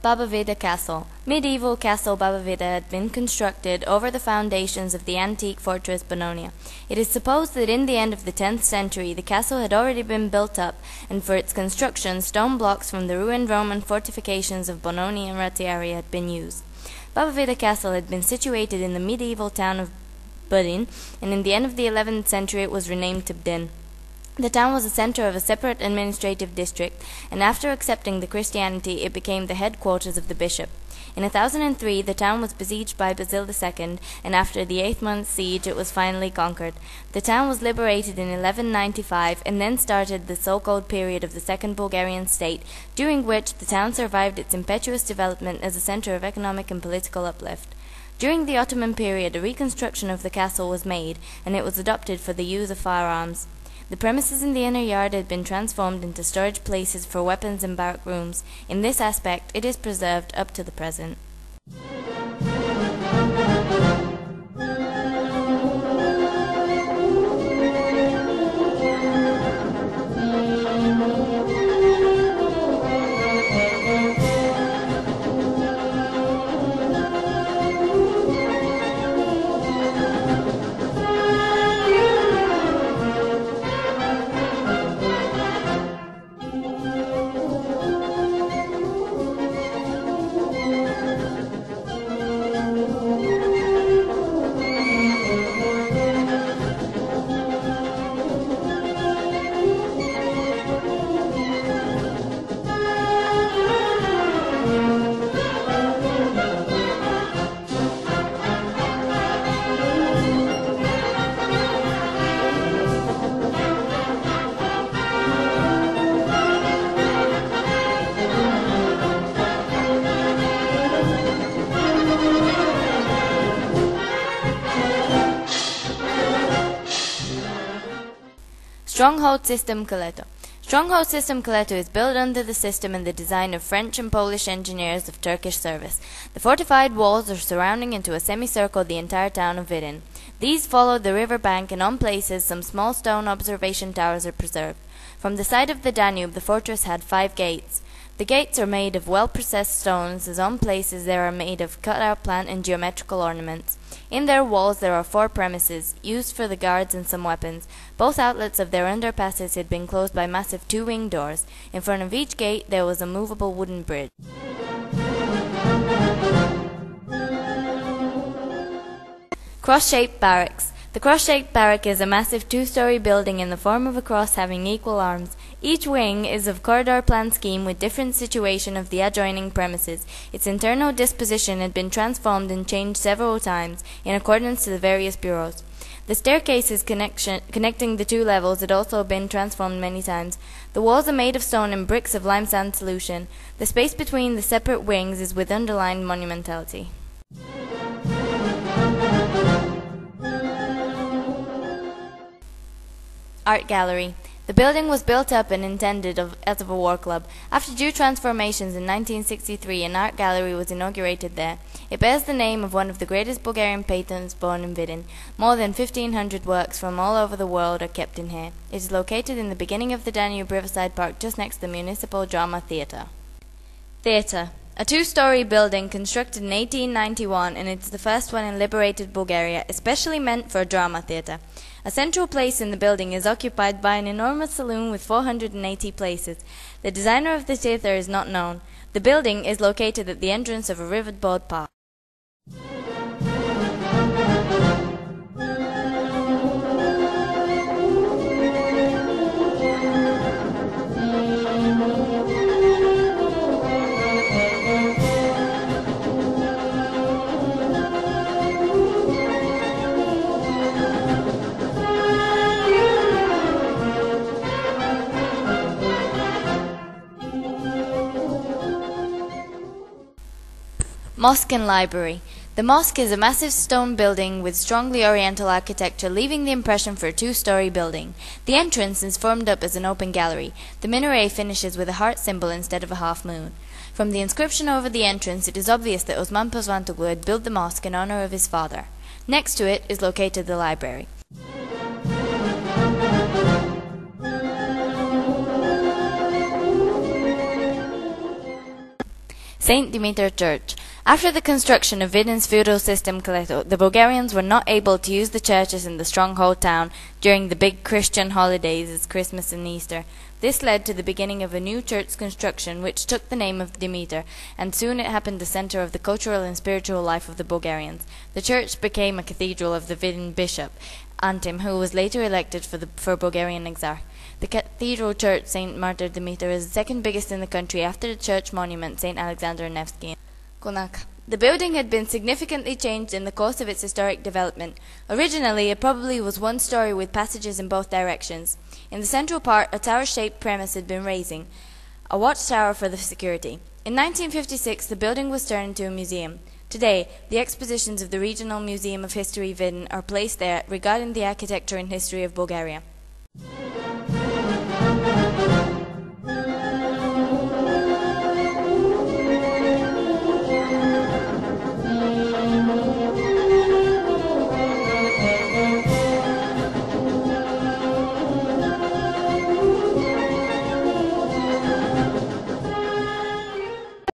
Baba Vida Castle. Medieval Castle Baba Vida had been constructed over the foundations of the antique fortress Bononia. It is supposed that in the end of the 10th century the castle had already been built up, and for its construction stone blocks from the ruined Roman fortifications of Bononia and Ratiari had been used. Baba Vida Castle had been situated in the medieval town of Vidin, and in the end of the 11th century it was renamed to Vidin. The town was the center of a separate administrative district, and after accepting the Christianity it became the headquarters of the bishop. In 1003 the town was besieged by Basil II, and after the 8-month siege it was finally conquered. The town was liberated in 1195, and then started the so-called period of the Second Bulgarian State, during which the town survived its impetuous development as a center of economic and political uplift. During the Ottoman period a reconstruction of the castle was made, and it was adopted for the use of firearms. The premises in the inner yard had been transformed into storage places for weapons and barrack rooms. In this aspect, it is preserved up to the present. Stronghold System Coleto. Stronghold System Coleto is built under the system and the design of French and Polish engineers of Turkish service. The fortified walls are surrounding into a semicircle the entire town of Vidin. These follow the river bank, and on places some small stone observation towers are preserved. From the side of the Danube the fortress had 5 gates. The gates are made of well-processed stones, as on places they are made of cut-out plant and geometrical ornaments. In their walls there are 4 premises, used for the guards and some weapons. Both outlets of their underpasses had been closed by massive 2-winged doors. In front of each gate there was a movable wooden bridge. Cross-shaped barracks. The cross-shaped barrack is a massive 2-story building in the form of a cross having equal arms. Each wing is of corridor plan scheme with different situation of the adjoining premises. Its internal disposition had been transformed and changed several times, in accordance to the various bureaus. The staircases connecting the 2 levels had also been transformed many times. The walls are made of stone and bricks of lime sand solution. The space between the separate wings is with underlined monumentality. Art Gallery. The building was built up and intended as a war club. After due transformations in 1963, an art gallery was inaugurated there. It bears the name of one of the greatest Bulgarian painters born in Vidin. More than 1,500 works from all over the world are kept in here. It is located in the beginning of the Danube Riverside Park, just next to the Municipal Drama Theatre. Theatre. A 2-story building constructed in 1891, and it's the first one in liberated Bulgaria, especially meant for a drama theatre. A central place in the building is occupied by an enormous saloon with 480 places. The designer of the theatre is not known. The building is located at the entrance of a riverboat park. Mosque and Library. The mosque is a massive stone building with strongly oriental architecture, leaving the impression for a 2-story building. The entrance is formed up as an open gallery. The minaret finishes with a heart symbol instead of a half moon. From the inscription over the entrance, it is obvious that Osman Pozvantoglu had built the mosque in honor of his father. Next to it is located the library. Saint Demeter Church. After the construction of Vidin's feudal system Klito, the Bulgarians were not able to use the churches in the stronghold town during the big Christian holidays as Christmas and Easter. This led to the beginning of a new church construction which took the name of Demeter, and soon it happened the center of the cultural and spiritual life of the Bulgarians. The church became a cathedral of the Vidin bishop, Antim, who was later elected for Bulgarian Exarch. The cathedral church, St. Martyr Demeter, is the second biggest in the country after the church monument, St. Alexander Nevsky. Konaka. The building had been significantly changed in the course of its historic development. Originally, it probably was one story with passages in both directions. In the central part, a tower-shaped premise had been raising, a watchtower for the security. In 1956, the building was turned into a museum. Today, the expositions of the Regional Museum of History Vidin are placed there regarding the architecture and history of Bulgaria.